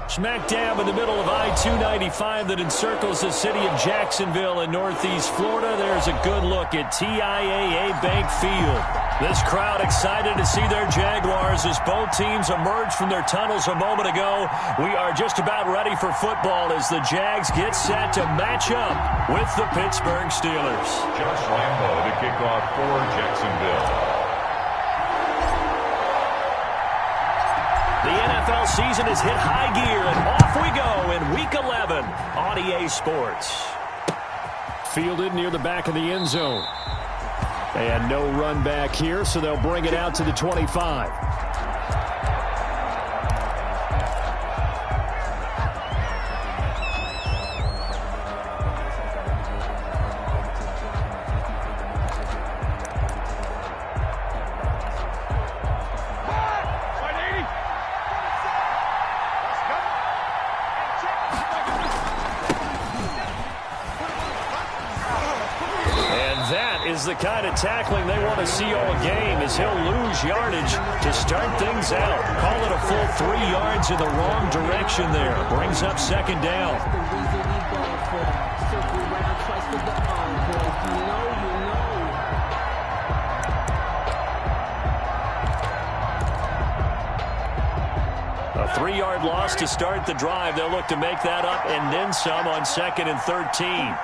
Smack dab in the middle of I-295 that encircles the city of Jacksonville in northeast Florida. There's a good look at TIAA Bank Field. This crowd excited to see their Jaguars as both teams emerged from their tunnels a moment ago. We are just about ready for football as the Jags get set to match up with the Pittsburgh Steelers. Josh Lambo to kick off for Jacksonville. The NFL season has hit high gear, and off we go in Week 11 on EA Sports. Fielded near the back of the end zone. And no run back here, so they'll bring it out to the 25. The kind of tackling they want to see all game as he'll lose yardage to start things out. Call it a full 3 yards in the wrong direction there. Brings up second down. A 3-yard loss to start the drive. They'll look to make that up and then some on 2nd and 13.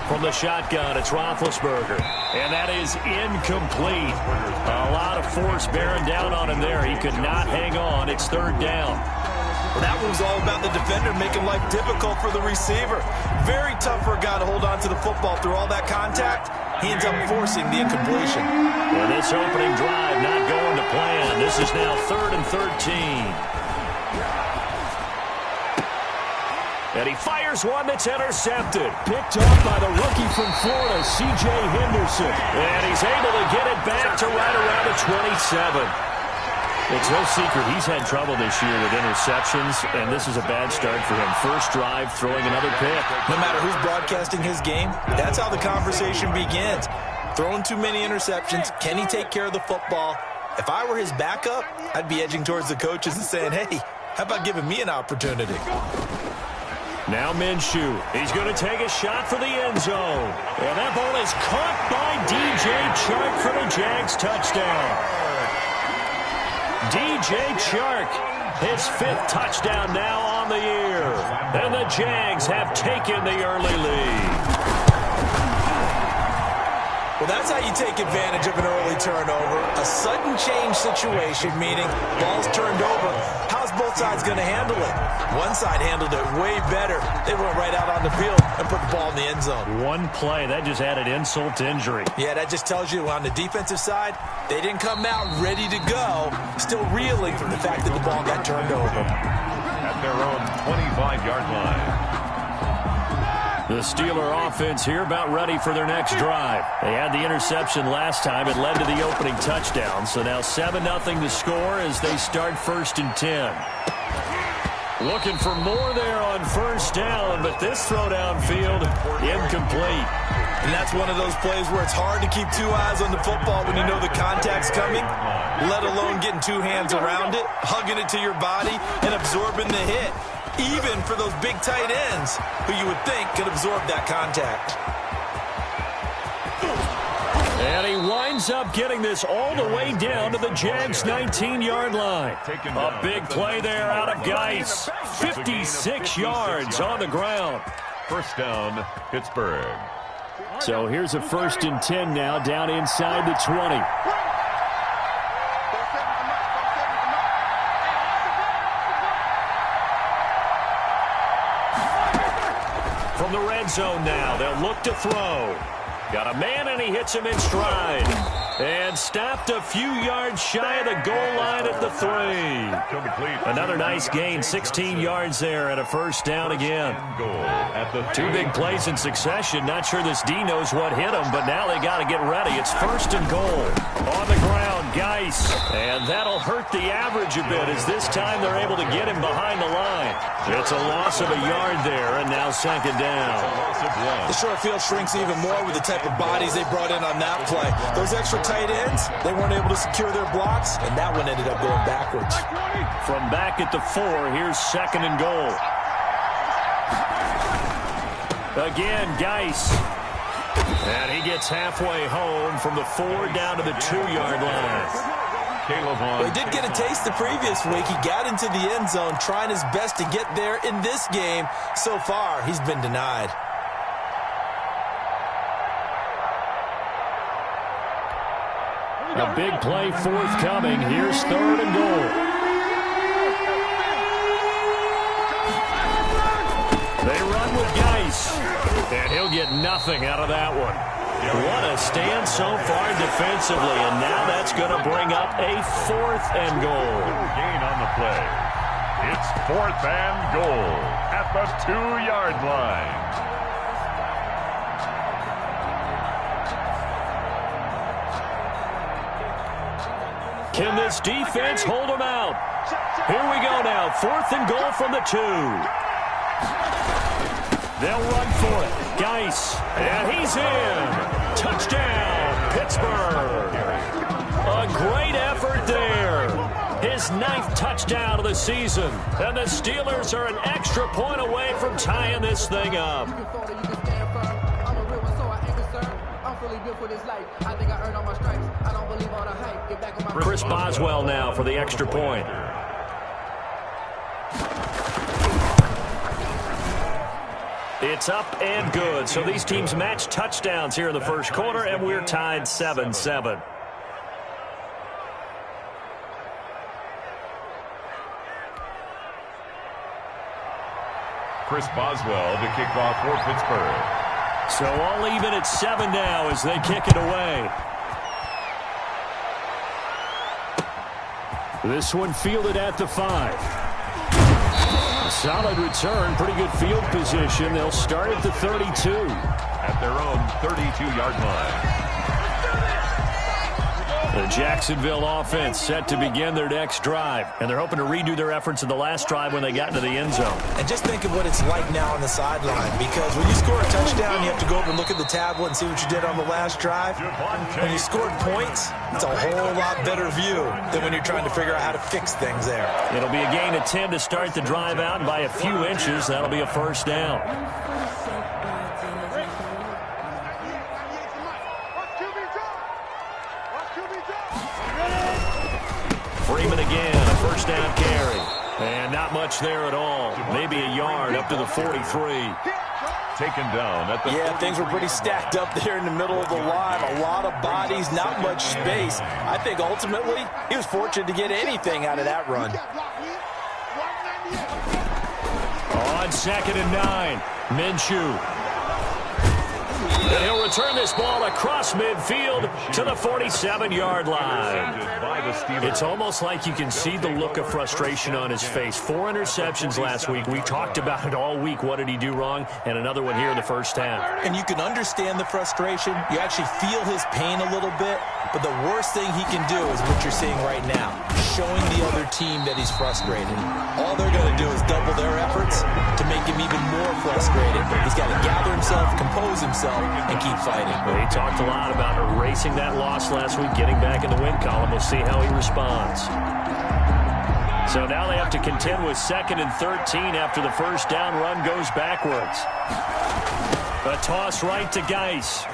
From the shotgun, it's Roethlisberger. And that is incomplete. A lot of force bearing down on him there. He could not hang on. It's 3rd down. Well, that one was all about the defender making life difficult for the receiver. Very tough for a guy to hold on to the football through all that contact. He ends up forcing the incompletion. And this opening drive not going to plan. This is now 3rd and 13. And he fires one that's intercepted. Picked off by the rookie from Florida, C.J. Henderson. And he's able to get it back to right around the 27. It's no secret he's had trouble this year with interceptions, and this is a bad start for him. First drive, throwing another pick. No matter who's broadcasting his game, that's how the conversation begins. Throwing too many interceptions, can he take care of the football? If I were his backup, I'd be edging towards the coaches and saying, hey, how about giving me an opportunity? Now Minshew. He's going to take a shot for the end zone. And that ball is caught by D.J. Chark for the Jags touchdown. D.J. Chark, his 5th touchdown now on the year. And the Jags have taken the early lead. Well, that's how you take advantage of an early turnover. A sudden change situation, meaning ball's turned over. How's both sides going to handle it? One side handled it way better. They went right out on the field and put the ball in the end zone. One play, that just added insult to injury. Yeah, that just tells you on the defensive side, they didn't come out ready to go, still reeling from the fact that the ball got turned over. At their own 25-yard line. The Steeler offense here about ready for their next drive. They had the interception last time. It led to the opening touchdown. So now 7-0 to score as they start 1st and 10. Looking for more there on 1st down, but this throw downfield incomplete. And that's one of those plays where it's hard to keep 2 eyes on the football when you know the contact's coming, let alone getting 2 hands around it, hugging it to your body, and absorbing the hit. Even for those big tight ends who you would think could absorb that contact. And he winds up getting this all the way down to the Jags' 19-yard line. A big play there out of Geis. 56 yards on the ground. 1st down, Pittsburgh. So here's a 1st and 10 now down inside the 20. From the red zone now, they'll look to throw. Got a man, and he hits him in stride. And stopped a few yards shy of the goal line at the 3. Another nice gain, 16 yards there, and a 1st down again. 2 big plays in succession. Not sure this D knows what hit him, but now they got to get ready. It's 1st and goal. On the ground, guy Geis. And that'll hurt the average a bit as this time they're able to get him behind the line. It's a loss of a yard there, and now second down. The short field shrinks even more with the type of bodies they brought in on that play. Those extra tight ends, they weren't able to secure their blocks, and that one ended up going backwards. From back at the 4, here's second and goal. Again, Geis. And he gets halfway home from the 4 down to the 2-yard line. Well, he did get a taste the previous week. He got into the end zone trying his best to get there in this game. So far, he's been denied. A big play forthcoming. Here's third and goal. They run with Geis. And he'll get nothing out of that one. What a stand so far defensively, and now that's going to bring up a 4th and goal. Gain on the play. It's 4th and goal at the 2-yard line. Can this defense hold them out? Here we go now, 4th and goal from the 2. They'll run for it. Geis, and he's in. Touchdown, Pittsburgh. A great effort there. His 9th touchdown of the season. And the Steelers are an extra point away from tying this thing up. Chris Boswell now for the extra point. It's up and good. So these teams match touchdowns here in the first quarter, and we're tied 7-7. Chris Boswell to kick off for Pittsburgh. So all even at 7 now as they kick it away. This one fielded at the 5. Solid return, pretty good field position. They'll start at the 32. At their own 32-yard line. The Jacksonville offense set to begin their next drive. And they're hoping to redo their efforts in the last drive when they got into the end zone. And just think of what it's like now on the sideline. Because when you score a touchdown, you have to go over and look at the tablet and see what you did on the last drive. When you scored points, it's a whole lot better view than when you're trying to figure out how to fix things there. It'll be a gain of 10 to start the drive out, and by a few inches, that'll be a first down. Freeman again, a first down carry. And not much there at all. Maybe a yard up to the 43. Taken down at the... Yeah, things were pretty stacked up there in the middle of the line. A lot of bodies, not much space. I think ultimately he was fortunate to get anything out of that run. On 2nd and 9, Minshew. And he'll return this ball across midfield to the 47-yard line. It's almost like you can see the look of frustration on his face. 4 interceptions last week. We talked about it all week. What did he do wrong? And another one here in the first half. And you can understand the frustration. You actually feel his pain a little bit. But the worst thing he can do is what you're seeing right now, showing the other team that he's frustrated. All they're going to do is double their efforts to make him even more frustrated. He's got to gather himself, compose himself, and keep fighting. Well, he talked a lot about erasing that loss last week, getting back in the win column. We'll see how he responds. So now they have to contend with 2nd and 13 after the first down run goes backwards. A toss right to Geis.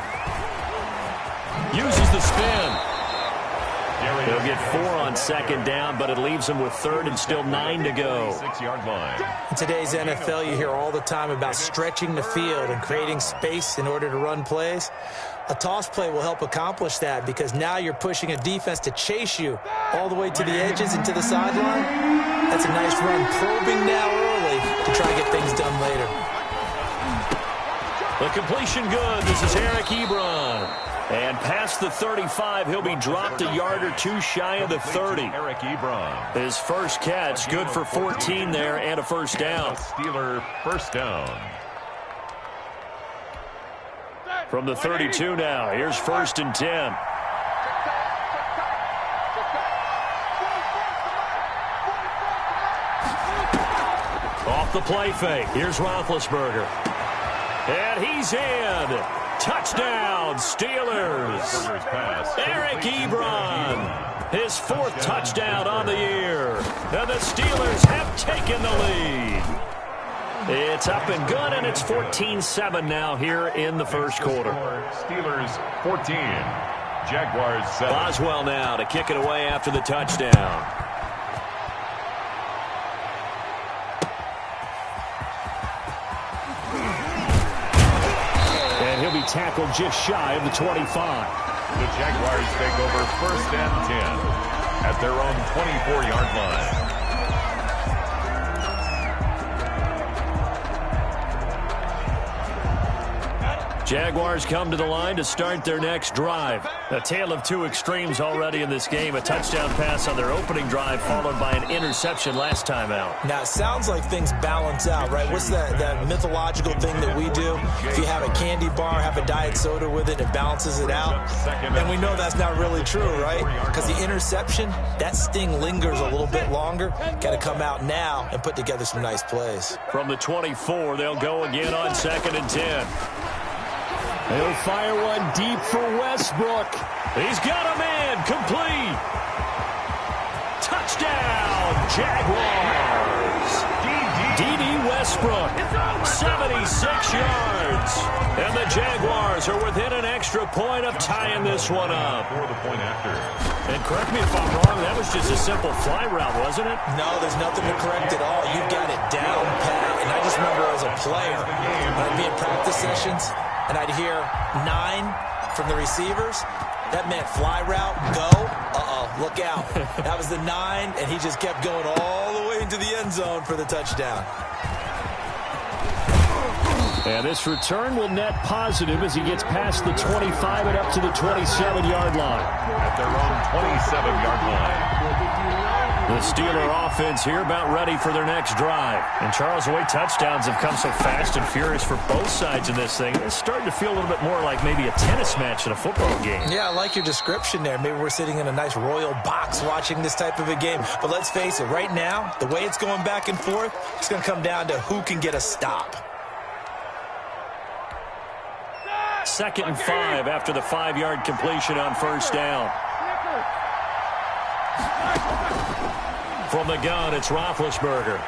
Uses the spin. He'll get 4 on 2nd down, but it leaves him with 3rd and still 9 to go. 6-yard line. In today's NFL, you hear all the time about stretching the field and creating space in order to run plays. A toss play will help accomplish that because now you're pushing a defense to chase you all the way to the edges and to the sideline. That's a nice run, probing now early to try to get things done later. The completion good. This is Eric Ebron. And past the 35, he'll be dropped a yard or 2 shy of the 30. Eric Ebron. His first catch, good for 14 there and a first down. Steeler first down. From the 32 now, here's 1st and 10. the play fake. Here's Roethlisberger. And he's in. Touchdown, Steelers. Eric Ebron, his 4th touchdown on the year. And the Steelers have taken the lead. It's up and good, and it's 14-7 now here in the first quarter. Steelers 14, Jaguars 7. Boswell now to kick it away after the touchdown. And he'll be tackled just shy of the 25. The Jaguars take over 1st and 10 at their own 24-yard line. Jaguars come to the line to start their next drive. A tale of two extremes already in this game. A touchdown pass on their opening drive followed by an interception last time out. Now, it sounds like things balance out, right? What's that mythological thing that we do? If you have a candy bar, have a diet soda with it, it balances it out. And we know that's not really true, right? Because the interception, that sting lingers a little bit longer. Got to come out now and put together some nice plays. From the 24, they'll go again on 2nd and 10. He'll fire one deep for Westbrook. He's got a man complete. Touchdown, Jaguars. D.D. Westbrook, 76 yards. And the Jaguars are within an extra point of tying this one up. For the point after. And correct me if I'm wrong, that was just a simple fly route, wasn't it? No, there's nothing to correct at all. You've got it down, Pat. And I just remember as a player, when I'd be in practice sessions, and I'd hear 9 from the receivers. That meant fly route, go. Look out. That was the 9, and he just kept going all the way into the end zone for the touchdown. And this return will net positive as he gets past the 25 and up to the 27-yard line. At their own 27-yard line. The Steeler offense here about ready for their next drive. And Charles, the way touchdowns have come so fast and furious for both sides in this thing, it's starting to feel a little bit more like maybe a tennis match in a football game. Yeah, I like your description there. Maybe we're sitting in a nice royal box watching this type of a game. But let's face it, right now, the way it's going back and forth, it's going to come down to who can get a stop. 2nd and 5 after the 5-yard completion on 1st down. From the gun, it's Roethlisberger.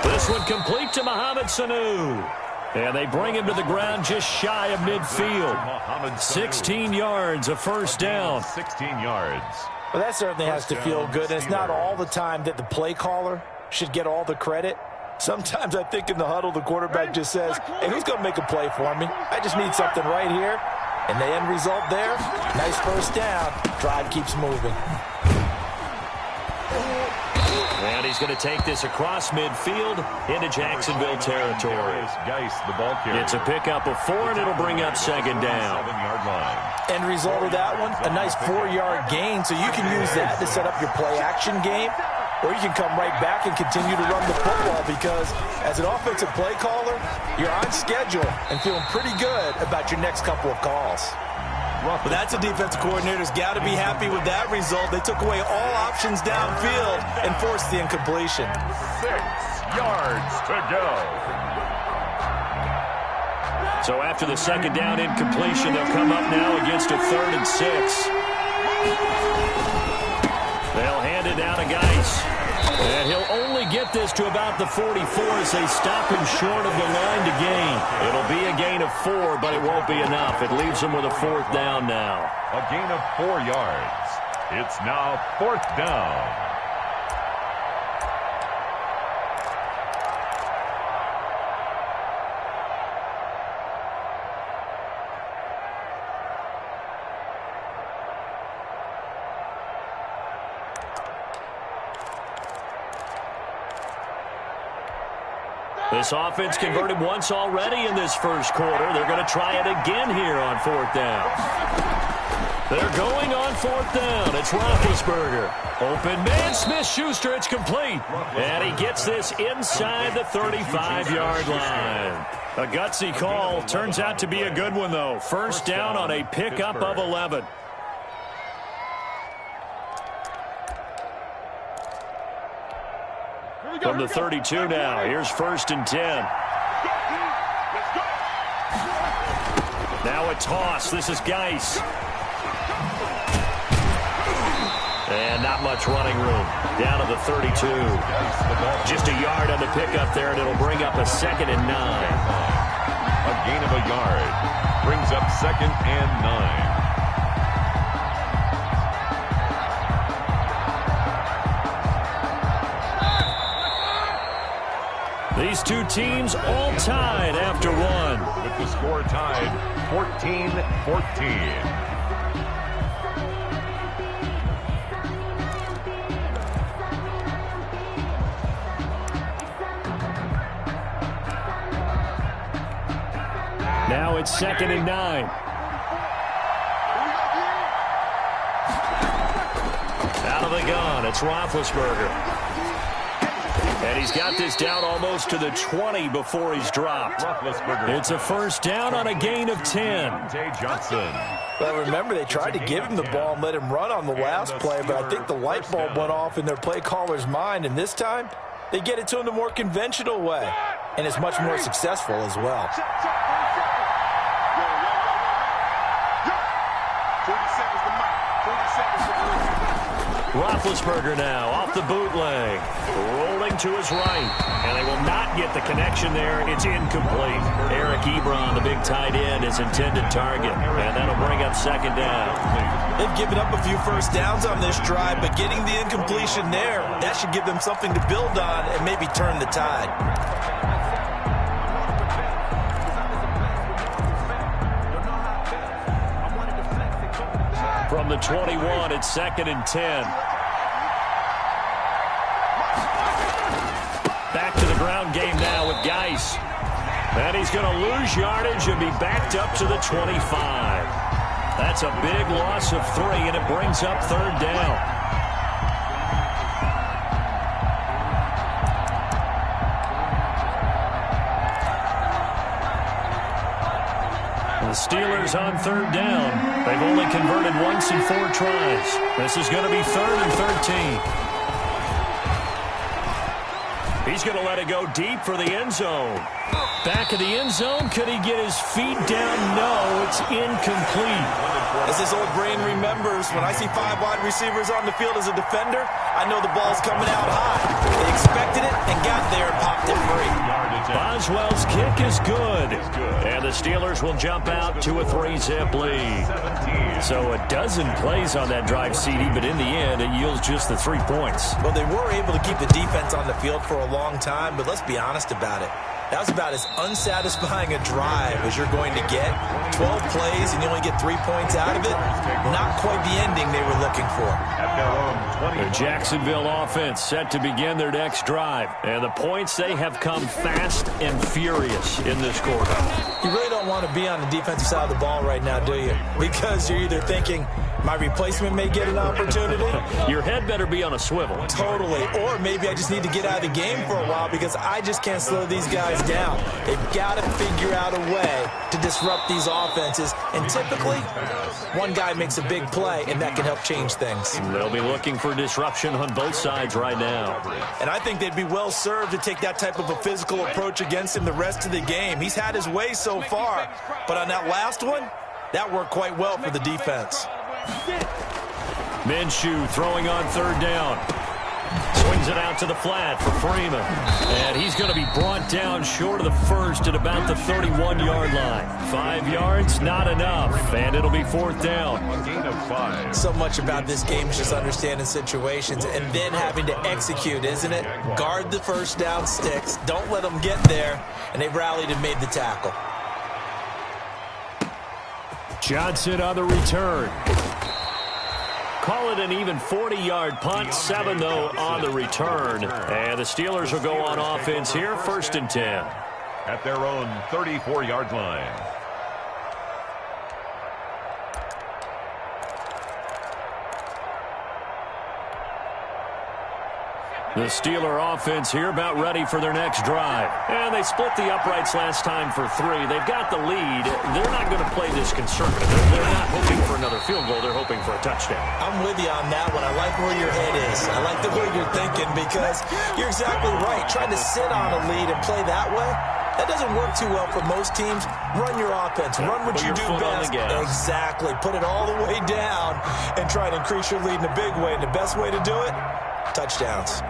This one complete to Mohamed Sanu. And they bring him to the ground just shy of midfield. 16 yards, a 1st down. 16 yards. Well, that certainly has to feel good. And it's not all the time that the play caller should get all the credit. Sometimes I think in the huddle, the quarterback just says, hey, who's going to make a play for me? I just need something right here. And the end result there, nice 1st down. Drive keeps moving. And he's going to take this across midfield into Jacksonville territory. It's a pickup of 4, and it'll bring up 2nd down. 7-yard line. End result of that one, a nice 4-yard gain. So you can use that to set up your play-action game, or you can come right back and continue to run the football because as an offensive play caller, you're on schedule and feeling pretty good about your next couple of calls. But that's a defensive coordinator's got to be happy with that result. They took away all options downfield and forced the incompletion. 6 yards to go. So after the 2nd down incompletion, they'll come up now against a 3rd and 6. They'll hand it down to Geis. And he'll only get this to about the 44 as they stop him short of the line to gain. It'll be a gain of 4, but it won't be enough. It leaves him with a 4th down now. A gain of 4 yards. It's now 4th down. This offense converted once already in this first quarter. They're going to try it again here on 4th down. They're going on 4th down. It's Roethlisberger. Open man, Smith-Schuster. It's complete. And he gets this inside the 35-yard line. A gutsy call. Turns out to be a good one, though. 1st down on a pickup of 11. From the 32 now, here's 1st and 10. Now a toss. This is Geis. And not much running room. Down to the 32. Just a yard on the pickup there, and it'll bring up a 2nd and 9. A gain of a yard brings up 2nd and 9. These two teams all tied after one. With the score tied, 14-14. Now it's 2nd and 9. Out of the gun, it's Roethlisberger. And he's got this down almost to the 20 before he's dropped. It's a 1st down on a gain of 10. Well, remember, they tried to give him the ball and let him run on the last play, but I think the light bulb went off in their play caller's mind, and this time they get it to him the more conventional way, and it's much more successful as well. Roethlisberger now off the bootleg, rolling to his right, and they will not get the connection there. It's incomplete. Eric Ebron, the big tight end, is intended target, and that'll bring up 2nd down. They've given up a few 1st downs on this drive, but getting the incompletion there, that should give them something to build on and maybe turn the tide. From the 21, it's 2nd and 10. Back to the ground game now with Geis. And he's going to lose yardage and be backed up to the 25. That's a big loss of 3, and it brings up 3rd down. The Steelers on 3rd down. They've only converted once in 4 tries. This is going to be 3rd and 13. He's going to let it go deep for the end zone. Back of the end zone. Could he get his feet down? No, it's incomplete. As his old brain remembers, when I see 5 wide receivers on the field as a defender, I know the ball's coming out high. They expected it and got there and popped it free. Boswell's kick is good. And the Steelers will jump out to a 3-zip lead. So a dozen plays on that drive, CD, but in the end, it yields just the 3 points. Well, they were able to keep the defense on the field for a long time, but let's be honest about it. That was about as unsatisfying a drive as you're going to get. 12 plays and you only get 3 points out of it. Not quite the ending they were looking for. The Jacksonville offense set to begin their next drive. And the points, they have come fast and furious in this quarter. You really don't want to be on the defensive side of the ball right now, do you? Because you're either thinking, my replacement may get an opportunity. Your head better be on a swivel. Totally. Or maybe I just need to get out of the game for a while because I just can't slow these guys down. They've got to figure out a way to disrupt these offenses. And typically, one guy makes a big play, and that can help change things. They'll be looking for disruption on both sides right now. And I think they'd be well served to take that type of a physical approach against him the rest of the game. He's had his way so far, but on that last one, that worked quite well for the defense. Minshew throwing on 3rd down. Swings it out to the flat for Freeman. And he's going to be brought down short of the 1st at about the 31-yard line. 5 yards, not enough. And it'll be 4th down. A gain of 5. So much about this game is just understanding situations and then having to execute, isn't it? Guard the 1st down sticks. Don't let them get there. And they rallied and made the tackle. Johnson on the return. Call it an even 40-yard punt. 7, though, on the return. And the Steelers will go on offense here, 1st and 10. At their own 34-yard line. The Steeler offense here about ready for their next drive. And they split the uprights last time for 3. They've got the lead. They're not going to play this conservative. They're not hoping for another field goal. They're hoping for a touchdown. I'm with you on that one. I like where your head is. I like the way you're thinking because you're exactly right. Trying to sit on a lead and play that way, that doesn't work too well for most teams. Run your offense. Run what you do best. Exactly. Put it all the way down and try to increase your lead in a big way. And the best way to do it, touchdowns.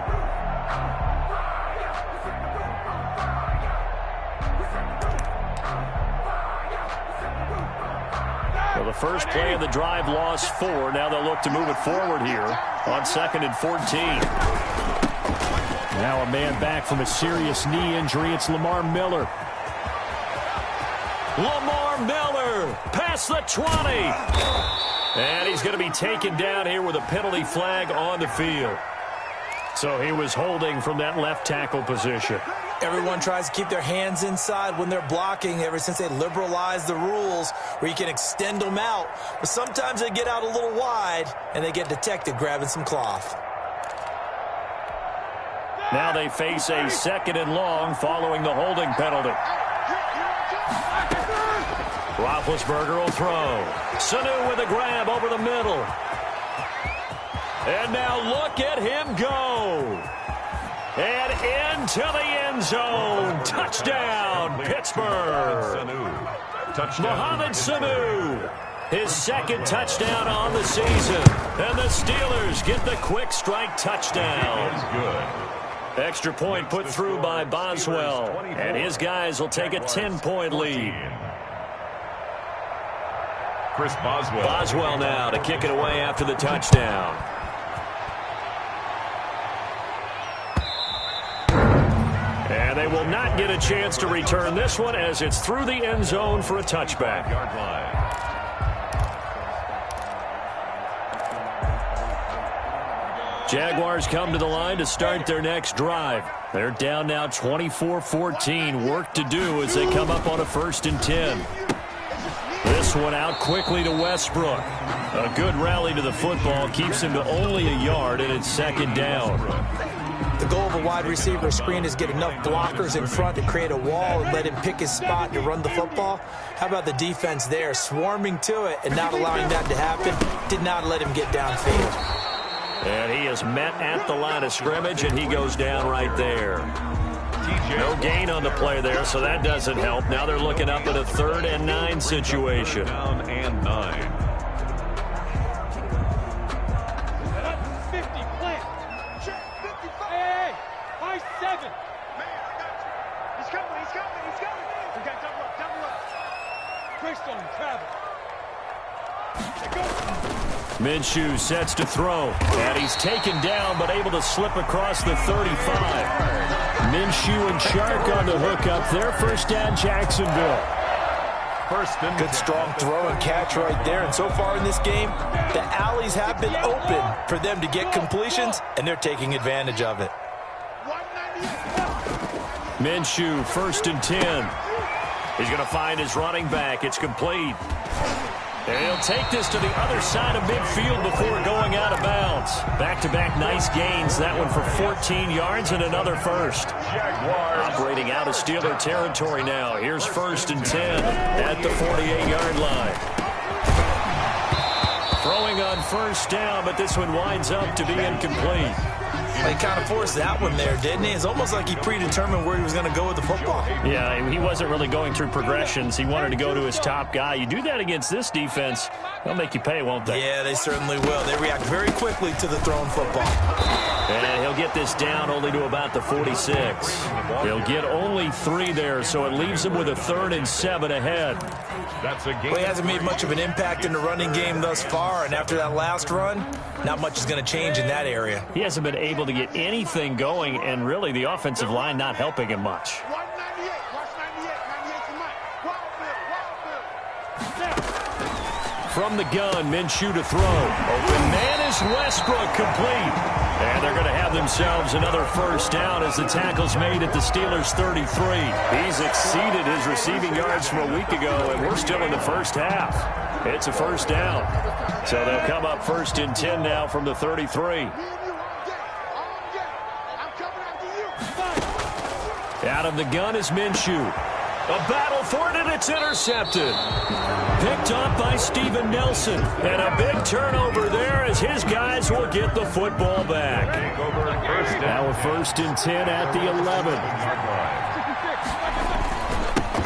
Well, the first play of the drive lost 4. Now they'll look to move it forward here on 2nd and 14. Now a man back from a serious knee injury. It's Lamar Miller. Lamar Miller past the 20. And he's going to be taken down here with a penalty flag on the field. So he was holding from that left tackle position. Everyone tries to keep their hands inside when they're blocking ever since they liberalized the rules where you can extend them out. But sometimes they get out a little wide and they get detected grabbing some cloth. Now they face a 2nd and long following the holding penalty. Roethlisberger will throw. Sanu with a grab over the middle. And now look at him go. And into the end zone. Touchdown, Pittsburgh. Mohamed Sanu. His 2nd touchdown on the season. And the Steelers get the quick strike touchdown. Extra point put through by Boswell. And his guys will take a 10-point lead. Chris Boswell. Boswell now to kick it away after the touchdown. And they will not get a chance to return this one as it's through the end zone for a touchback. Jaguars come to the line to start their next drive. They're down now 24-14. Work to do as they come up on a 1st and 10. This one out quickly to Westbrook. A good rally to the football keeps him to only a yard, and it's 2nd down. The goal of a wide receiver screen is get enough blockers in front to create a wall and let him pick his spot to run the football. How about the defense there, swarming to it and not allowing that to happen? Did not let him get downfield. And he is met at the line of scrimmage, and he goes down right there. No gain on the play there, so that doesn't help. Now they're looking up at a 3rd and 9 situation. Down and 9. Minshew sets to throw, and he's taken down but able to slip across the 35. Minshew and Shark on the hook up there. 1st down, Jacksonville. Good strong throw and catch right there. And so far in this game, the alleys have been open for them to get completions, and they're taking advantage of it. Minshew, 1st and 10. He's going to find his running back. It's complete. And he'll take this to the other side of midfield before going out of bounds. Back-to-back nice gains. That one for 14 yards and another first. Operating out of Steeler territory now. Here's 1st and 10 at the 48-yard line. Throwing on 1st down, but this one winds up to be incomplete. He kind of forced that one there, didn't he? It's almost like he predetermined where he was going to go with the football. Yeah, he wasn't really going through progressions. He wanted to go to his top guy. You do that against this defense, they'll make you pay, won't they? Yeah, they certainly will. They react very quickly to the thrown football. And he'll get this down only to about the 46. They'll get only 3 there, so it leaves him with a 3rd and 7 ahead. Well, he hasn't made much of an impact in the running game thus far, and after that last run, not much is going to change in that area. He hasn't been able to get anything going, and really the offensive line not helping him much. From the gun, Minshew to throw. Open man is Westbrook, complete. And they're going to have themselves another 1st down as the tackle's made at the Steelers' 33. He's exceeded his receiving yards from a week ago, and we're still in the 1st half. It's a 1st down. So they'll come up 1st and 10 now from the 33. Out of the gun is Minshew. A battle for it, and it's intercepted. Picked up by Steven Nelson. And a big turnover there as his guys will get the football back. Now a 1st and 10 at the 11.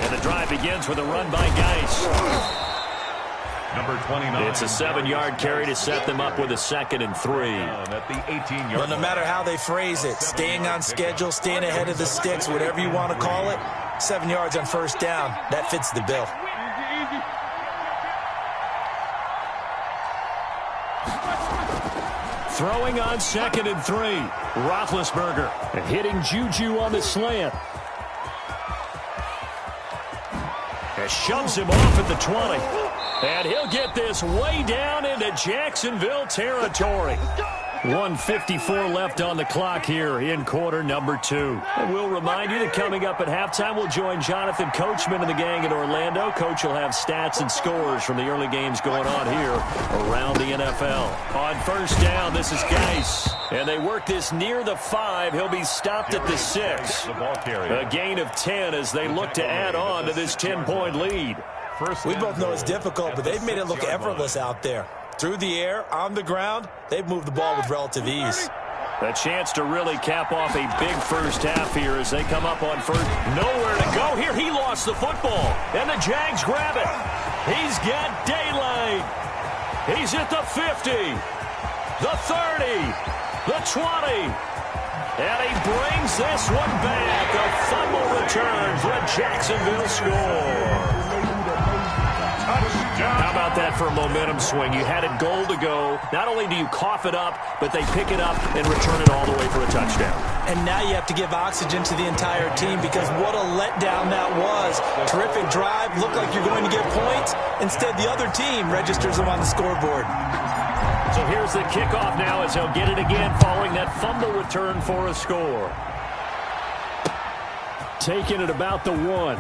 And the drive begins with a run by Geis. Number 29. It's a 7-yard carry to set them up with a 2nd and 3. At the 18-yard Well, no matter how they phrase it, staying on schedule, staying ahead of the sticks, whatever you want to call it, 7 yards on 1st down, that fits the bill. Throwing on 2nd and 3. Roethlisberger hitting Juju on the slant. And shoves him off at the 20. And he'll get this way down into Jacksonville territory. 1:54 left on the clock here in quarter number 2. And we'll remind you that coming up at halftime, we'll join Jonathan Coachman and the gang in Orlando. Coach will have stats and scores from the early games going on here around the NFL. On 1st down, this is Geis. And they work this near the 5. He'll be stopped at the 6. A gain of 10 as they look to add on to this 10-point lead. We both know it's difficult, but they've made it look effortless out there. Through the air, on the ground, they've moved the ball with relative ease. A chance to really cap off a big first half here as they come up on 1st. Nowhere to go here. He lost the football, and the Jags grab it. He's got daylight. He's at the 50, the 30, the 20. And he brings this one back. A fumble return for a Jacksonville score. How about that for a momentum swing? You had it goal to go. Not only do you cough it up, but they pick it up and return it all the way for a touchdown. And now you have to give oxygen to the entire team because what a letdown that was. Terrific drive. Looked like you're going to get points. Instead, the other team registers them on the scoreboard. So here's the kickoff now as he'll get it again following that fumble return for a score. Taking it about the 1.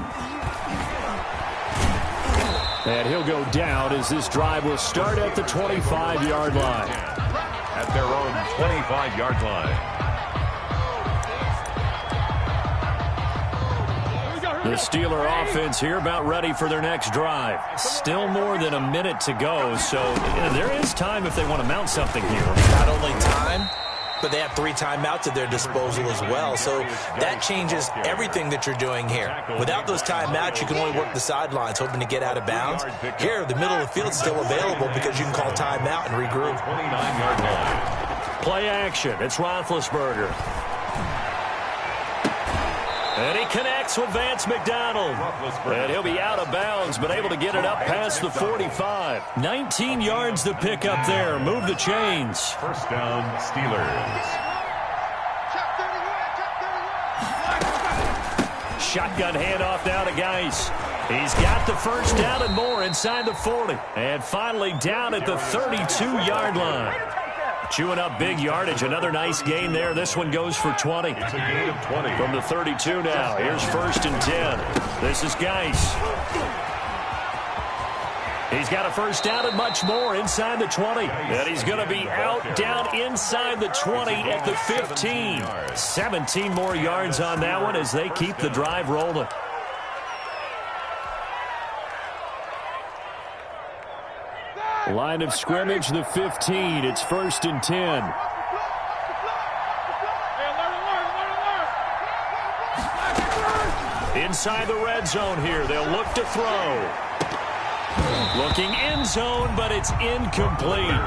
And he'll go down as this drive will start at the 25-yard line. At their own 25-yard line. The Steeler offense here about ready for their next drive. Still more than a minute to go, so there is time if they want to mount something here. Not only time, but they have 3 timeouts at their disposal as well. So that changes everything that you're doing here. Without those timeouts, you can only work the sidelines, hoping to get out of bounds. Here, the middle of the field is still available because you can call timeout and regroup. 29-yard line. Play action. It's Roethlisberger. And he connects with Vance McDonald. And he'll be out of bounds, but able to get it up past the 45. 19 yards to pick up there. Move the chains. 1st down, Steelers. Shotgun handoff now to Geis. He's got the 1st down and more inside the 40. And finally down at the 32-yard line. Chewing up big yardage. Another nice gain there. This one goes for 20. It's a gain of 20. From the 32 now. Here's 1st and 10. This is Geis. He's got a 1st down and much more inside the 20. And he's going to be out down inside the 20 at the 15. 17 more yards on that one as they keep the drive rolling. Line of scrimmage, the 15. It's 1st and 10. Inside the red zone here. They'll look to throw. Looking end zone, but it's incomplete.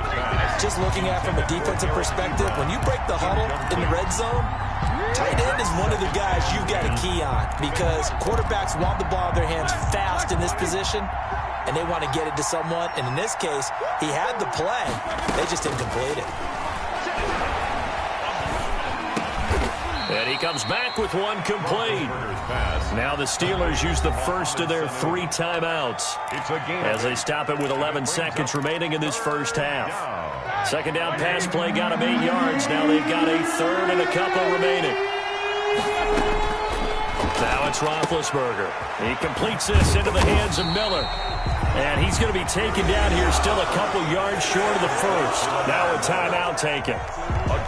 Just looking at it from a defensive perspective, when you break the huddle in the red zone, tight end is one of the guys you've got to key on because quarterbacks want the ball in their hands fast in this position, and they want to get it to someone. And in this case, he had the play. They just didn't complete it. And he comes back with one complete. Now the Steelers use the first of their 3 timeouts as they stop it with 11 seconds remaining in this first half. 2nd down pass play got him 8 yards. Now they've got a 3rd and a couple remaining. Now it's Roethlisberger. He completes this into the hands of Miller. And he's going to be taken down here, still a couple yards short of the first. Now a timeout taken.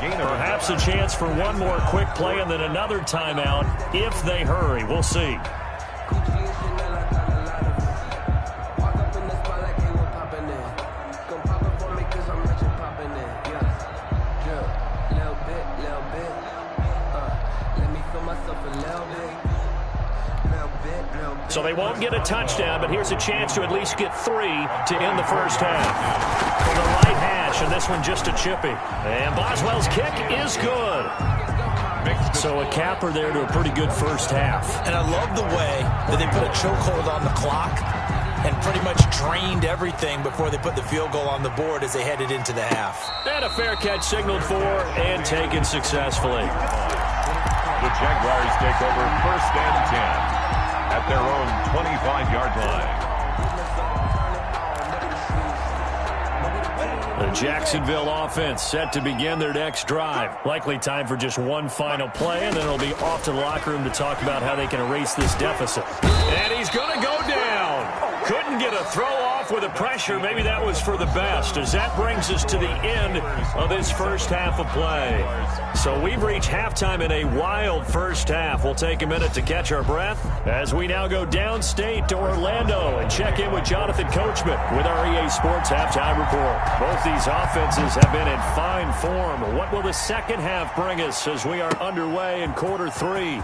Perhaps a chance for one more quick play and then another timeout if they hurry. We'll see. So they won't get a touchdown, but here's a chance to at least get 3 to end the first half. From the right hash, and this one just a chippy. And Boswell's kick is good. So a capper there to a pretty good first half. And I love the way that they put a chokehold on the clock and pretty much drained everything before they put the field goal on the board as they headed into the half. And a fair catch signaled for and taken successfully. The Jaguars take over 1st and 10. At their own 25-yard line. The Jacksonville offense set to begin their next drive. Likely time for just one final play, and then it'll be off to the locker room to talk about how they can erase this deficit. And he's going to go down. Couldn't get a throw off with the pressure. Maybe that was for the best, as that brings us to the end of this first half of play. So we've reached halftime in a wild first half. We'll take a minute to catch our breath as we now go downstate to Orlando and check in with Jonathan Coachman with our EA Sports Halftime Report. Both these offenses have been in fine form. What will the second half bring us as we are underway in quarter 3?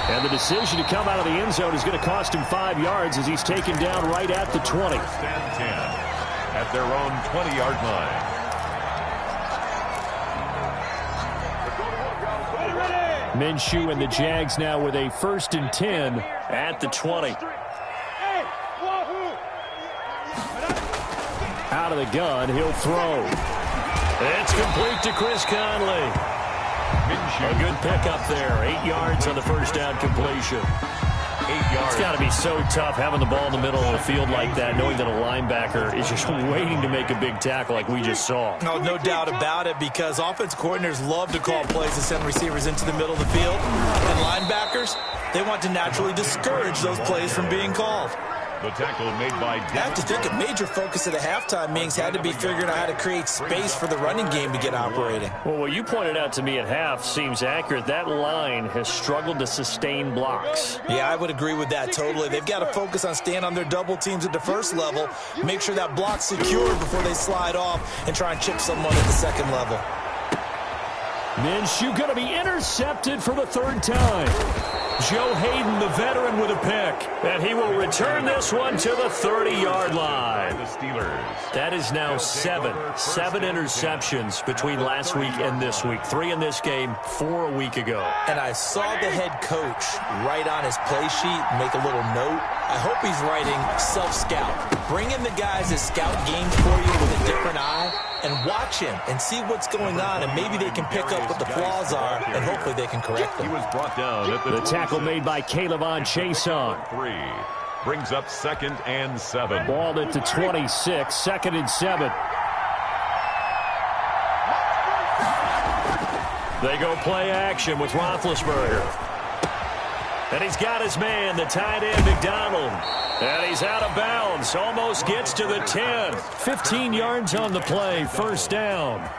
And the decision to come out of the end zone is going to cost him 5 yards as he's taken down right at the 20. 10 at their own 20-yard line. Minshew and the Jags now with a 1st and 10 at the 20. Out of the gun, he'll throw. It's complete to Chris Conley. A good pickup there. 8 yards on the first down completion. 8 yards. It's got to be so tough having the ball in the middle of the field like that, knowing that a linebacker is just waiting to make a big tackle like we just saw. No doubt about it, because offense coordinators love to call plays to send receivers into the middle of the field. And linebackers, they want to naturally discourage those plays from being called. The tackle made by I have to think a major focus of the halftime meetings had to be figuring out how to create space for the running game to get operating. Well, what you pointed out to me at half seems accurate. That line has struggled to sustain blocks. Yeah, I would agree with that totally. They've got to focus on staying on their double teams at the first level, make sure that block's secured before they slide off and try and chip someone at the second level. Minshew going to be intercepted for the 3rd time. Joe Hayden, the veteran, with a pick. And he will return this one to the 30-yard line. The Steelers. That is now 7 interceptions between last week and this week. 3 in this game, 4 a week ago. And I saw the head coach write on his play sheet, make a little note. I hope he's writing self-scout. Bring in the guys that scout games for you with a different eye and watch him and see what's going on, and maybe they can pick up what the flaws are, and hopefully they can correct them. He was brought down at the tackle made by Caleb Chason. 3. Brings up 2nd and 7. Ball at the 26, 2nd and 7. They go play action with Roethlisberger. And he's got his man, the tight end, McDonald. And he's out of bounds. Almost gets to the 10. 15 yards on the play. 1st down.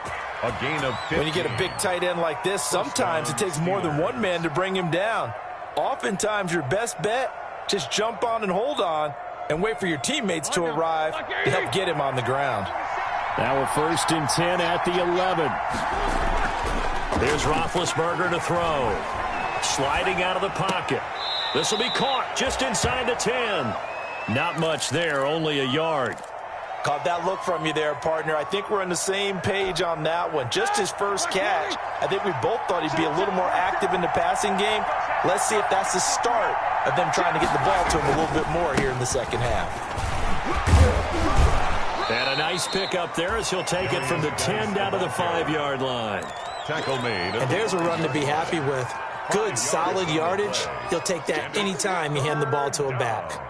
A gain of 15. When you get a big tight end like this, sometimes it takes more than one man to bring him down. Oftentimes, your best bet, just jump on and hold on and wait for your teammates to arrive to help get him on the ground. Now a 1st and 10 at the 11. There's Roethlisberger to throw. Sliding out of the pocket. This will be caught just inside the 10. Not much there, only a yard. Caught that look from you there, partner. I think we're on the same page on that one. Just his first catch. I think we both thought he'd be a little more active in the passing game. Let's see if that's the start of them trying to get the ball to him a little bit more here in the second half. And a nice pick up there as he'll take it from the 10 down to the 5-yard line. Tackle made. And there's a run to be happy with. Good, solid yardage. He'll take that anytime you hand the ball to a back.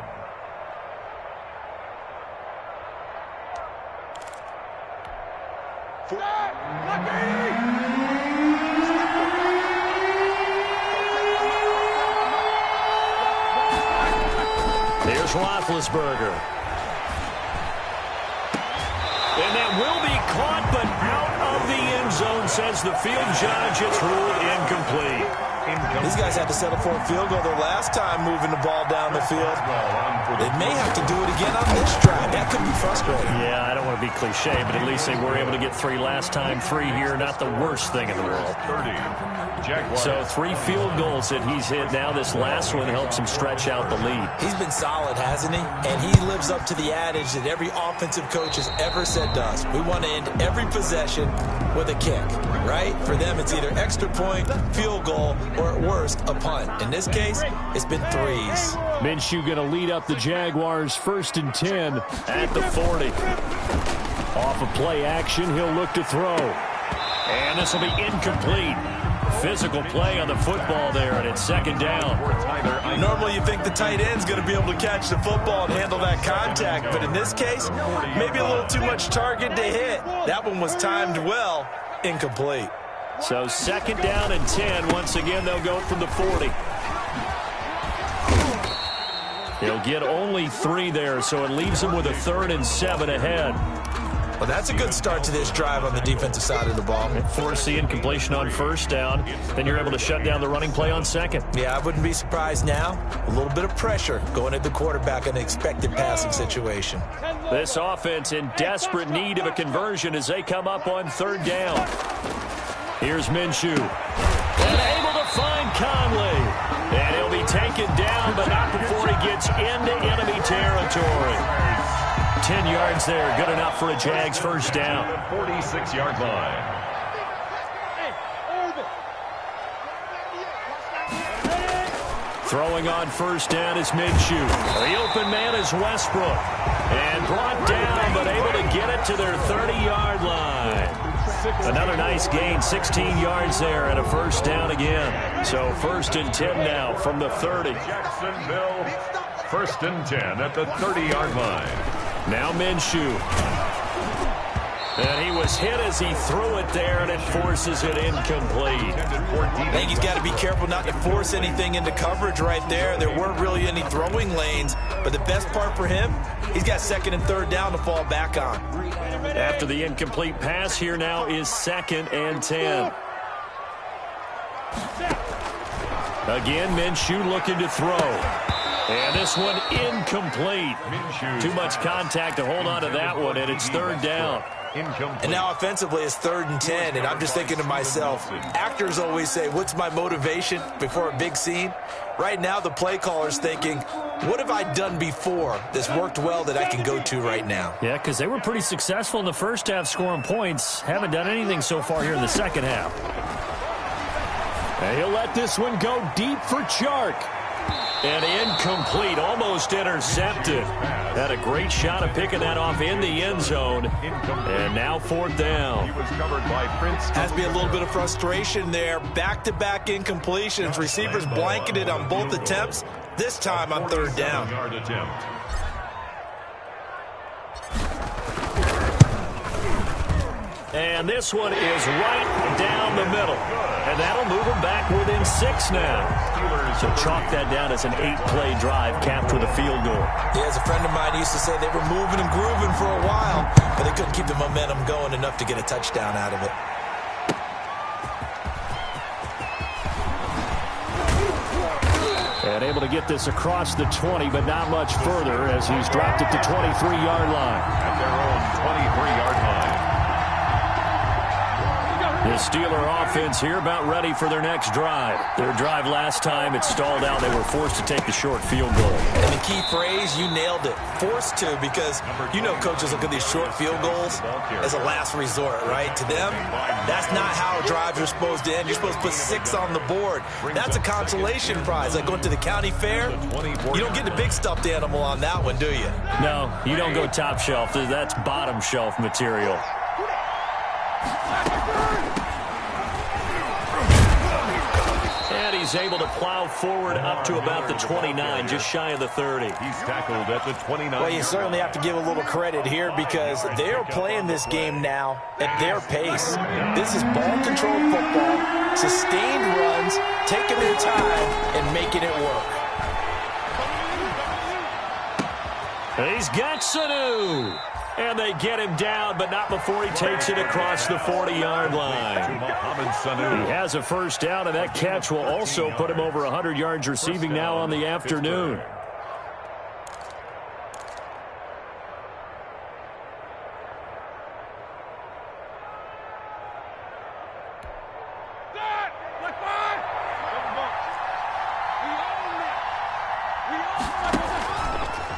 Here's Roethlisberger. And that will be caught, but out of the end zone, says the field judge. It's ruled incomplete. These guys had to settle for a field goal their last time moving the ball down the field. They may have to do it again on this drive. That could be frustrating. Yeah, I don't want to be cliche, but at least they were able to get 3 last time. 3 here, not the worst thing in the world. 30. So 3 field goals that he's hit now. This last one helps him stretch out the lead. He's been solid, hasn't he? And he lives up to the adage that every offensive coach has ever said to us. We want to end every possession with a kick, right? For them, it's either extra point, field goal, or at worst, a punt. In this case, it's been 3s. Minshew going to lead up the Jaguars 1st and 10 at the 40. Off of play action, he'll look to throw. And this will be incomplete. Physical play on the football there, and it's 2nd down. Normally you think the tight end's going to be able to catch the football and handle that contact, but in this case, maybe a little too much target to hit. That one was timed well, incomplete. So 2nd down and 10. Once again, they'll go from the 40. He'll get only 3 there, so it leaves him with a 3rd and 7 ahead. Well, that's a good start to this drive on the defensive side of the ball. Force the incompletion on 1st down. Then you're able to shut down the running play on 2nd. Yeah, I wouldn't be surprised now. A little bit of pressure going at the quarterback in an expected passing situation. This offense in desperate need of a conversion as they come up on 3rd down. Here's Minshew. And able to find Conley. And he'll be taken down, but not before he gets into enemy territory. 10 yards there, good enough for a Jags 1st down. 46-yard line. Throwing on 1st down is Minshew. The open man is Westbrook. And brought down, but able to get it to their 30-yard line. Another nice gain, 16 yards there, and a 1st down again. So 1st and 10 now from the 30. Jacksonville, 1st and 10 at the 30-yard line. Now Minshew. And he was hit as he threw it there, and it forces it incomplete. I think he's got to be careful not to force anything into coverage right there. There weren't really any throwing lanes, but the best part for him, he's got 2nd and 3rd down to fall back on. After the incomplete pass, here now is 2nd and 10. Again, Minshew looking to throw. And this one incomplete. Too much contact to hold on to that one, and it's 3rd down. And now offensively it's 3rd and 10, and I'm just thinking to myself, actors always say, what's my motivation before a big scene? Right now the play caller's thinking, what have I done before that's worked well that I can go to right now? Yeah, because they were pretty successful in the 1st half scoring points. Haven't done anything so far here in the 2nd half. And he'll let this one go deep for Chark. And incomplete, almost intercepted. Had a great shot of picking that off in the end zone. And now 4th down. Has to be a little bit of frustration there. Back-to-back incompletions. Receivers blanketed on both attempts. This time on 3rd down. And this one is right down the middle. And that'll move them back within 6 now. So chalk that down as an 8-play drive capped with a field goal. Yeah, as a friend of mine used to say, they were moving and grooving for a while, but they couldn't keep the momentum going enough to get a touchdown out of it. And able to get this across the 20, but not much further as he's dropped at the 23-yard line. At their own 23-yard line. The Steeler offense here about ready for their next drive. Their drive last time, it stalled out. They were forced to take the short field goal. And the key phrase, you nailed it. Forced to, because you know coaches look at these short field goals as a last resort, right? To them, that's not how drives are supposed to end. You're supposed to put 6 on the board. That's a consolation prize. Like going to the county fair, you don't get the big stuffed animal on that one, do you? No, you don't go top shelf. That's bottom shelf material. And he's able to plow forward up to about the 29, just shy of the 30. He's tackled at the 29. Well, you certainly have to give a little credit here because they're playing this game now at their pace. This is ball-controlled football, sustained runs, taking their time, and making it work. He's got Sanu. And they get him down, but not before he takes it across the 40-yard line. He has a first down, and that catch will also put him over 100 yards receiving now on the afternoon.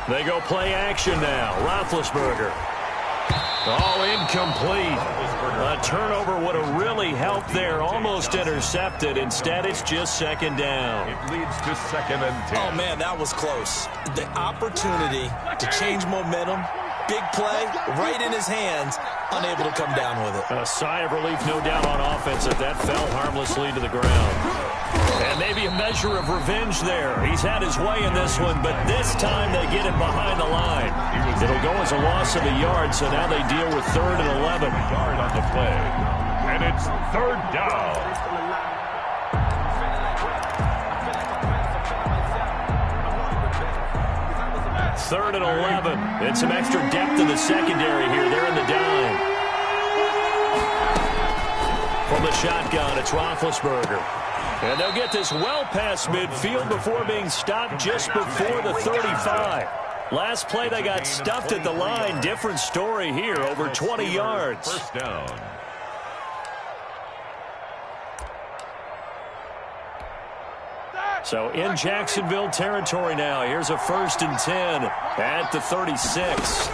They go play action now. Roethlisberger. Oh, incomplete. A turnover would have really helped there. Almost intercepted. Instead, it's just second down. It leads to 2nd and 10. Oh, man, that was close. The opportunity to change momentum, big play, right in his hands, unable to come down with it. A sigh of relief, no doubt, on offense that fell harmlessly to the ground. And maybe a measure of revenge there. He's had his way in this one, but this time they get him behind the line. It'll go as a loss of a yard, so now they deal with 3rd and 11. Yard on the play. And it's 3rd down. Third and 11. And some extra depth in the secondary here. They're in the dime. From the shotgun, it's Roethlisberger. And they'll get this well past midfield before being stopped just before the 35. Last play, they got stuffed at the line. Different story here, over 20 yards. First down. So in Jacksonville territory now. Here's a 1st and 10 at the 36.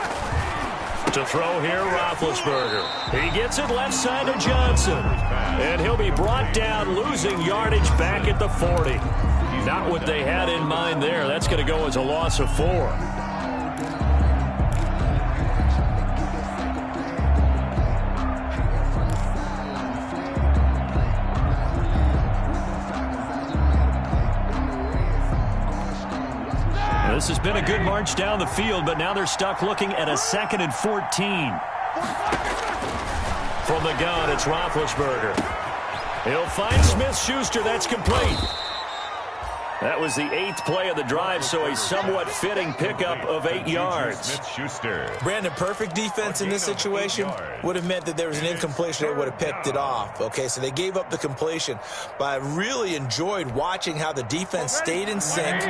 To throw here, Roethlisberger. He gets it left side to Johnson. And he'll be brought down, losing yardage back at the 40. Not what they had in mind there. That's going to go as a loss of 4. This has been a good march down the field, but now they're stuck looking at a 2nd and 14. From the gun, it's Roethlisberger. He'll find Smith-Schuster. That's complete. That was the 8th play of the drive, so a somewhat fitting pickup of 8 yards. Brandon, perfect defense in this situation would have meant that there was an incompletion. They would have picked it off. Okay, so they gave up the completion. But I really enjoyed watching how the defense stayed in sync,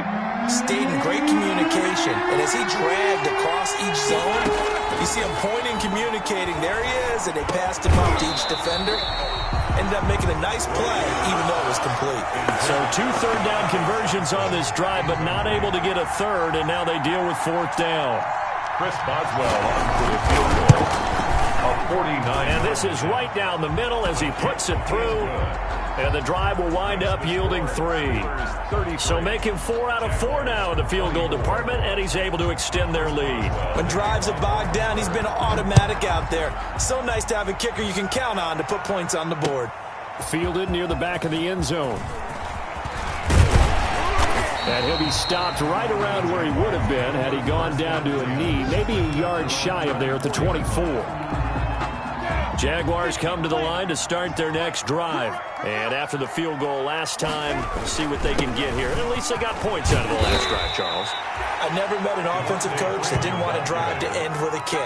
stayed in great communication. And as he dragged across each zone, you see him pointing, communicating. There he is, and they passed him off to each defender. Ended up making a nice play, even though it was complete. So 2 third-down conversions on this drive, but not able to get a third, and now they deal with 4th down. Chris Boswell on for the field goal. A 49. And this is right down the middle as he puts it through. And the drive will wind up yielding 3. So making 4 out of 4 now in the field goal department, and he's able to extend their lead. When drives are bogged down, he's been automatic out there. So nice to have a kicker you can count on to put points on the board. Fielded near the back of the end zone. And he'll be stopped right around where he would have been had he gone down to a knee, maybe a yard shy of there at the 24. Jaguars come to the line to start their next drive. And after the field goal last time, we'll see what they can get here. And at least they got points out of the last drive, Charles. I've never met an offensive coach that didn't want to drive to end with a kick.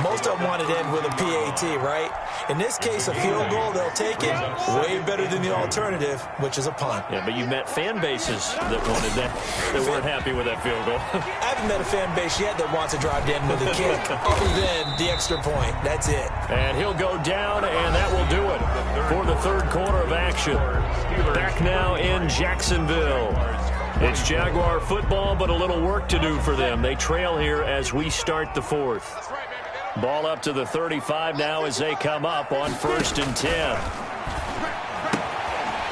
Most of them wanted to end with a PAT, right? In this case, a field goal, they'll take it way better than the alternative, which is a punt. Yeah, but you met fan bases that wanted that, that weren't happy with that field goal. I haven't met a fan base yet that wants to drive to end with a kick, other than the extra point. That's it. And he'll go down, and that will do it for the 3rd quarter of action. Back now in Jacksonville. It's Jaguar football, but a little work to do for them. They trail here as we start the 4th. Ball up to the 35 now as they come up on 1st and 10.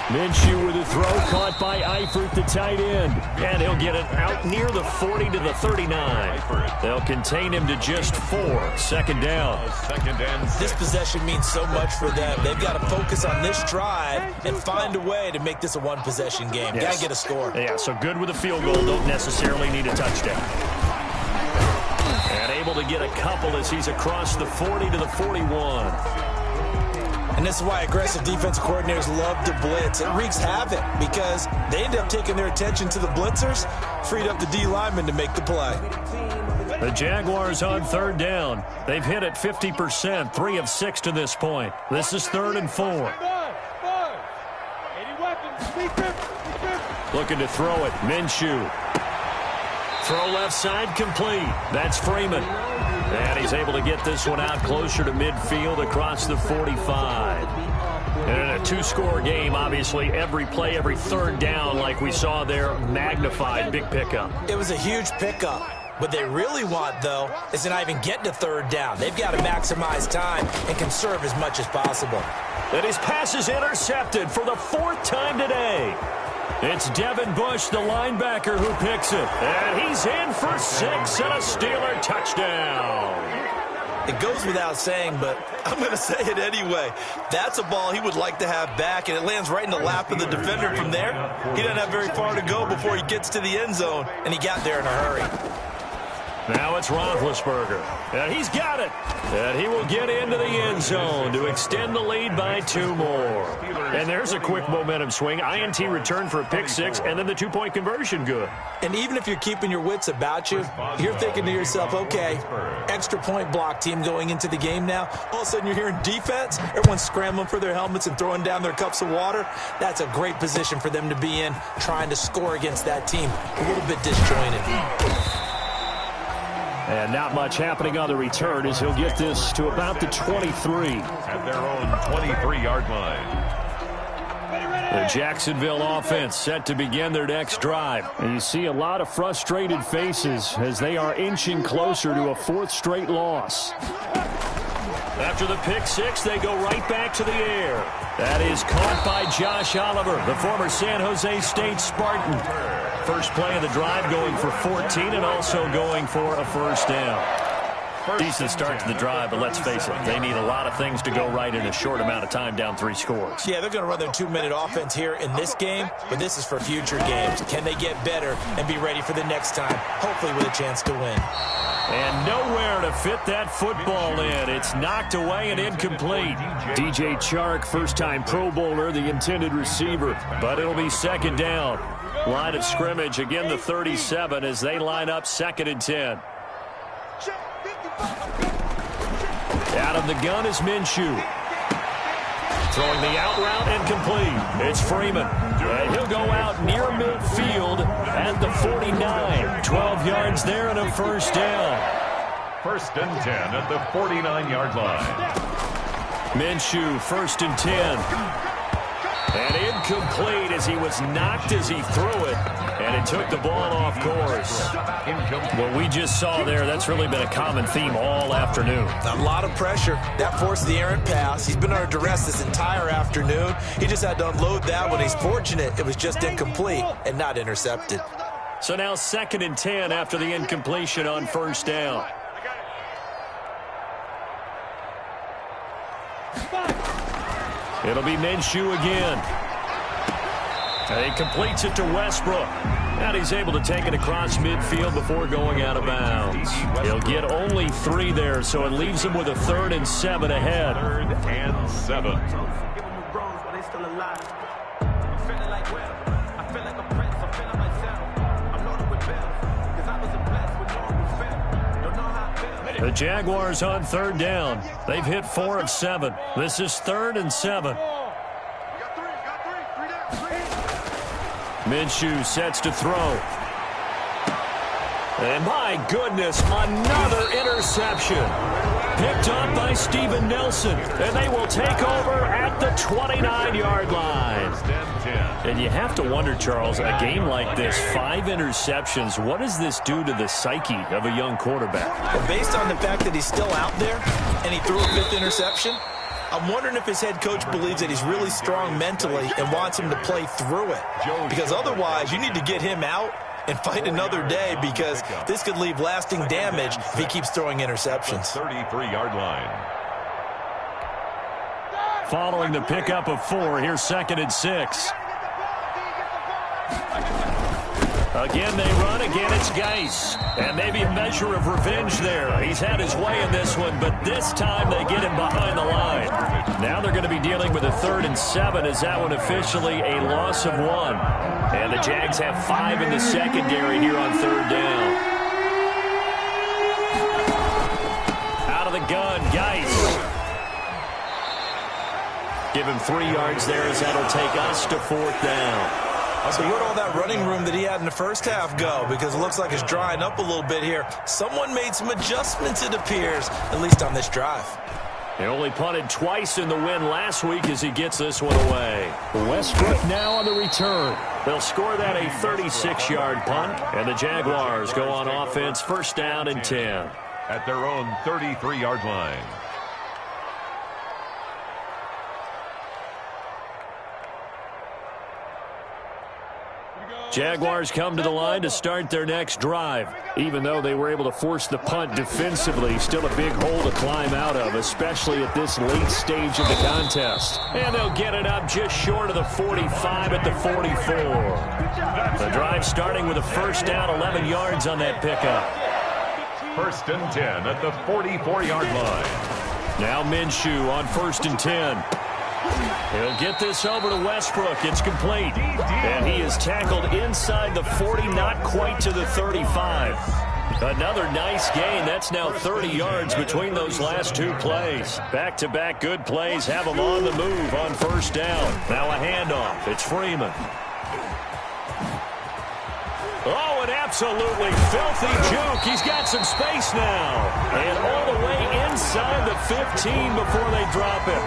Minshew with a throw caught by Eifert, the tight end. And he'll get it out near the 40 to the 39. They'll contain him to just 4. 2nd down. This possession means so much for them. They've got to focus on this drive and find a way to make this a one-possession game. Yes. Got to get a score. Yeah, so good with a field goal. Don't necessarily need a touchdown. And able to get a couple as he's across the 40 to the 41. And this is why aggressive defensive coordinators love to blitz. It wreaks havoc because they end up taking their attention to the blitzers, freed up the D lineman to make the play. The Jaguars on third down. They've hit it 50%, 3 of 6 to this point. This is 3rd and 4. Looking to throw it. Minshew. Throw left side complete. That's Freeman. And he's able to get this one out closer to midfield across the 45. And in a 2-score game, obviously, every play, every third down, like we saw there, magnified. Big pickup. It was a huge pickup. What they really want, though, is to not even get to third down. They've got to maximize time and conserve as much as possible. And his pass is intercepted for the 4th time today. It's Devin Bush, the linebacker, who picks it. And he's in for 6 and a Steeler touchdown. It goes without saying, but I'm going to say it anyway. That's a ball he would like to have back, and it lands right in the lap of the defender from there. He doesn't have very far to go before he gets to the end zone, and he got there in a hurry. Now it's Roethlisberger, and he's got it. And he will get into the end zone to extend the lead by 2 more. And there's a quick momentum swing. INT return for a pick 6, and then the 2-point conversion good. And even if you're keeping your wits about you, you're thinking to yourself, okay, extra point block team going into the game now. All of a sudden you're hearing defense. Everyone's scrambling for their helmets and throwing down their cups of water. That's a great position for them to be in, trying to score against that team. A little bit disjointed. And not much happening on the return as he'll get this to about the 23. At their own 23-yard line. The Jacksonville offense set to begin their next drive. And you see a lot of frustrated faces as they are inching closer to a 4th straight loss. After the pick 6, they go right back to the air. That is caught by Josh Oliver, the former San Jose State Spartan. First play of the drive going for 14 and also going for a 1st down. Decent start to the drive, but let's face it, they need a lot of things to go right in a short amount of time, down 3 scores. Yeah, they're going to run their 2-minute offense here in this game, but this is for future games. Can they get better and be ready for the next time, hopefully with a chance to win? And nowhere to fit that football in. It's knocked away and incomplete. DJ Chark, first-time Pro Bowler, the intended receiver, but it'll be 2nd down. Line of scrimmage, again the 37 as they line up 2nd and 10. Out of the gun is Minshew. Throwing the out route and complete. It's Freeman. And he'll go out near midfield at the 49. 12 yards there and a 1st down. 1st and 10 at the 49-yard line. Minshew, 1st and 10. And incomplete as he was knocked as he threw it. And it took the ball off course. What we just saw there, that's really been a common theme all afternoon. A lot of pressure. That forced the errant pass. He's been under duress this entire afternoon. He just had to unload that one. He's fortunate it was just incomplete and not intercepted. So now 2nd and 10 after the incompletion on 1st down. It'll be Minshew again. And he completes it to Westbrook. And he's able to take it across midfield before going out of bounds. He'll get only 3 there, so it leaves him with a 3rd and 7 ahead. 3rd and 7. The Jaguars on 3rd down. They've hit 4 of 7. This is 3rd and 7. Minshew sets to throw. And my goodness, another interception. Picked up by Steven Nelson. And they will take over at the 29-yard line. And you have to wonder, Charles, a game like this, 5 interceptions, what does this do to the psyche of a young quarterback? Well, based on the fact that he's still out there and he threw a 5th interception, I'm wondering if his head coach believes that he's really strong mentally and wants him to play through it. Because otherwise, you need to get him out and fight another day, because this could leave lasting damage if he keeps throwing interceptions. 33-yard line. Following the pickup of 4, here's 2nd and 6. Again, they run. Again, it's Geis. And maybe a measure of revenge there. He's had his way in this one, but this time they get him behind the line. Now they're going to be dealing with a 3rd and 7. Is that one officially a loss of 1? And the Jags have 5 in the secondary here on 3rd down. Geis. Give him 3 yards there as that'll take us to 4th down. So where'd all that running room that he had in the first half go? Because it looks like it's drying up a little bit here. Someone made some adjustments, it appears, at least on this drive. He only punted twice in the win last week as he gets this one away. Westbrook now on the return. They'll score that a 36-yard punt, and the Jaguars go on offense 1st down and 10. At their own 33-yard line. Jaguars come to the line to start their next drive. Even though they were able to force the punt defensively, still a big hole to climb out of, especially at this late stage of the contest. And they'll get it up just short of the 45 at the 44. The drive starting with a 1st down, 11 yards on that pickup. 1st and 10 at the 44-yard line. Now Minshew on 1st and 10. He'll get this over to Westbrook. It's complete. And he is tackled inside the 40, not quite to the 35. Another nice gain. That's now 30 yards between those last 2 plays. Back-to-back good plays have him on the move on 1st down. Now a handoff. It's Freeman. Oh, an absolutely filthy juke. He's got some space now. And all the way inside the 15 before they drop it.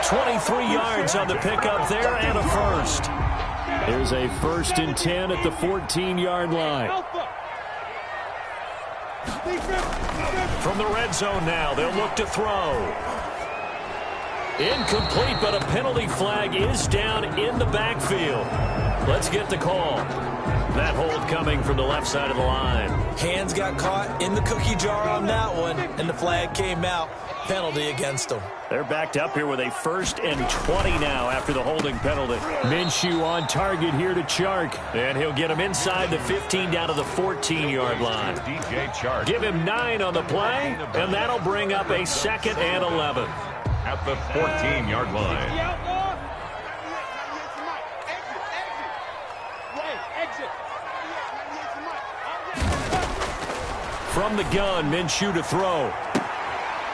23 yards on the pickup there and a 1st. Here's a 1st and 10 at the 14-yard line. From the red zone now, they'll look to throw. Incomplete, but a penalty flag is down in the backfield. Let's get the call. That hold coming from the left side of the line. Hands got caught in the cookie jar on that one, and the flag came out. Penalty against them. They're backed up here with a 1st and 20 now after the holding penalty. Minshew on target here to Chark. And he'll get him inside the 15 down to the 14-yard line. DJ Chark. Give him 9 on the play, and that'll bring up a 2nd and 11. At the 14-yard line. From the gun, Minshew to throw.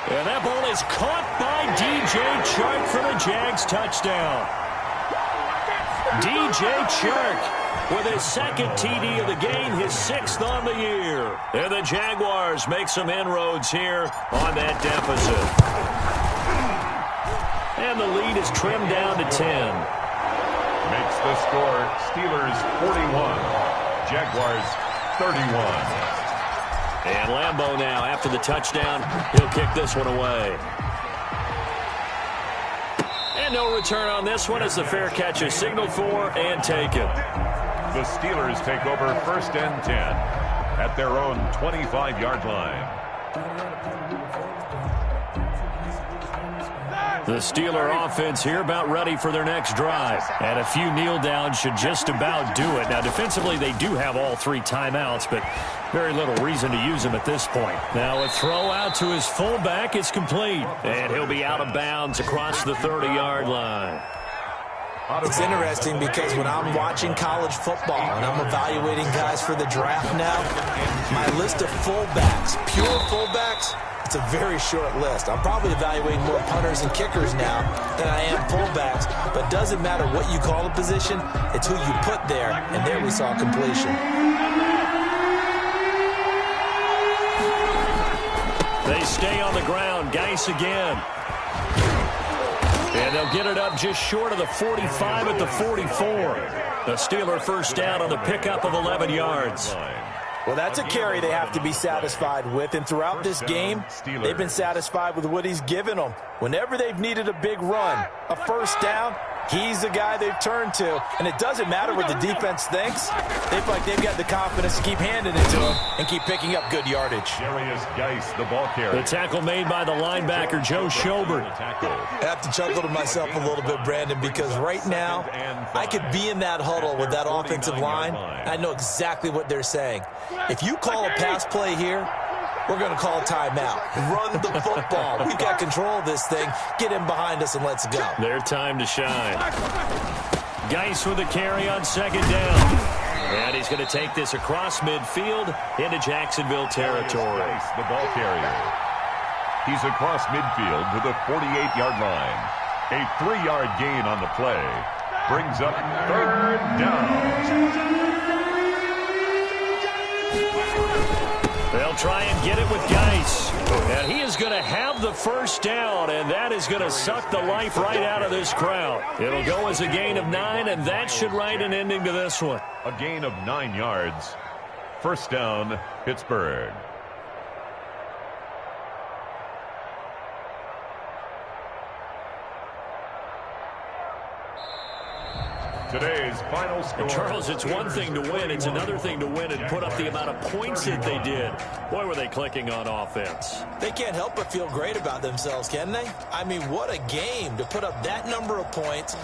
And that ball is caught by DJ Chark for the Jags touchdown. DJ Chark with his 2nd TD of the game, his 6th on the year. And the Jaguars make some inroads here on that deficit. And the lead is trimmed down to 10. Makes the score Steelers 41, Jaguars 31. And Lambeau now, after the touchdown, he'll kick this one away. And no return on this one as the fair catch is signaled for and taken. The Steelers take over 1st and 10 at their own 25-yard line. The Steeler offense here about ready for their next drive. And a few kneel downs should just about do it. Now, defensively, they do have all 3 timeouts, but very little reason to use them at this point. Now, a throw out to his fullback is complete. And he'll be out of bounds across the 30-yard line. It's interesting because when I'm watching college football and I'm evaluating guys for the draft now, my list of fullbacks, pure fullbacks, it's a very short list. I'm probably evaluating more punters and kickers now than I am fullbacks, but it doesn't matter what you call a position, it's who you put there, and there we saw completion. They stay on the ground. Geis again. And they'll get it up just short of the 45 at the 44. The Steeler 1st down on the pickup of 11 yards. Well, that's a carry they have to be satisfied with, and throughout this game, they've been satisfied with what he's given them. Whenever they've needed a big run, a 1st down, he's the guy they've turned to. And it doesn't matter what the defense thinks. They feel like they've got the confidence to keep handing it to him and keep picking up good yardage. Darius Geis, the ball carrier. The tackle made by the linebacker, Joe Schobert. I have to chuckle to myself a little bit, Brandon, because right now, I could be in that huddle with that offensive line. I know exactly what they're saying. If you call a pass play here, we're going to call a timeout. Run the football. We've got control of this thing. Get in behind us and let's go. Their time to shine. Geis with a carry on 2nd down. And he's going to take this across midfield into Jacksonville territory. Geis, the ball carrier. He's across midfield to the 48-yard line. A 3-yard gain on the play brings up third down. They'll try and get it with Geis. And he is going to have the first down, and that is going to suck the life right out of this crowd. It'll go as a gain of 9, and that should write an ending to this one. A gain of 9 yards. First down, Pittsburgh. Today's final score. Charles, it's one thing to win. It's another thing to win and put up the amount of points that they did. Boy, were they clicking on offense. They can't help but feel great about themselves, can they? I mean, what a game to put up that number of points.